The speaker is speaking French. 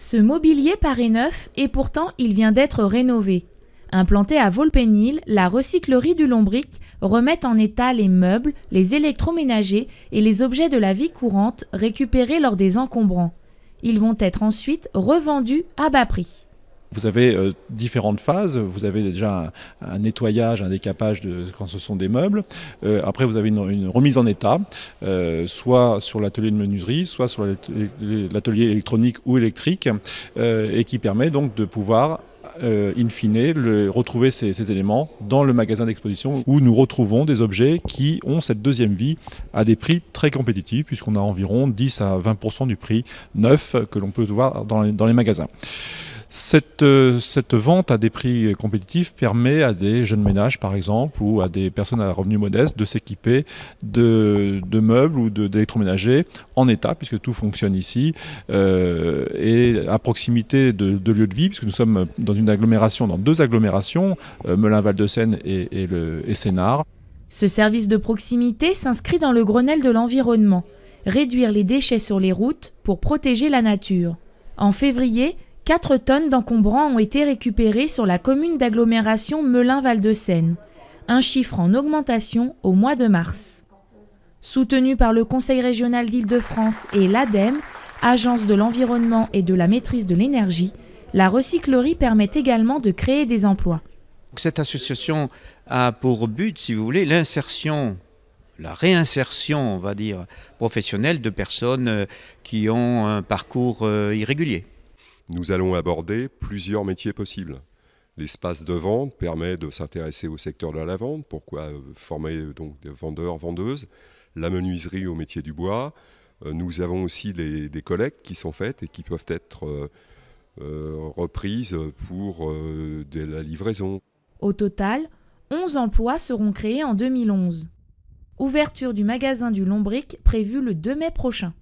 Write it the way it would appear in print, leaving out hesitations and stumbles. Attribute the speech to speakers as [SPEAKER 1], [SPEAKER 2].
[SPEAKER 1] Ce mobilier paraît neuf et pourtant il vient d'être rénové. Implantée à Volpénil, la recyclerie du Lombric remet en état les meubles, les électroménagers et les objets de la vie courante récupérés lors des encombrants. Ils vont être ensuite revendus à bas prix.
[SPEAKER 2] Vous avez différentes phases. Vous avez déjà un nettoyage, un décapage quand ce sont des meubles. Après, vous avez une remise en état, soit sur l'atelier de menuiserie, soit sur l'atelier électronique ou électrique, et qui permet donc de pouvoir, in fine, retrouver ces éléments dans le magasin d'exposition où nous retrouvons des objets qui ont cette deuxième vie à des prix très compétitifs, puisqu'on a environ 10 à 20% du prix neuf que l'on peut voir dans les magasins. Cette vente à des prix compétitifs permet à des jeunes ménages, par exemple, ou à des personnes à revenus modestes de s'équiper de meubles ou d'électroménagers en état, puisque tout fonctionne ici, et à proximité de lieux de vie, puisque nous sommes dans deux agglomérations, Melun-Val-de-Seine et Sénart.
[SPEAKER 1] Ce service de proximité s'inscrit dans le Grenelle de l'environnement, réduire les déchets sur les routes pour protéger la nature. En février, 4 tonnes d'encombrants ont été récupérées sur la commune d'agglomération Melun-Val-de-Seine, un chiffre en augmentation au mois de mars. Soutenu par le Conseil régional d'Île-de-France et l'ADEME, Agence de l'environnement et de la maîtrise de l'énergie, la recyclerie permet également de créer des emplois.
[SPEAKER 3] Cette association a pour but, si vous voulez, l'insertion, la réinsertion, on va dire, professionnelle de personnes qui ont un parcours irrégulier.
[SPEAKER 4] Nous allons aborder plusieurs métiers possibles. L'espace de vente permet de s'intéresser au secteur de la vente, pourquoi former donc des vendeurs, vendeuses, la menuiserie au métier du bois. Nous avons aussi des collectes qui sont faites et qui peuvent être reprises pour de la livraison.
[SPEAKER 1] Au total, 11 emplois seront créés en 2011. Ouverture du magasin du Lombric prévue le 2 mai prochain.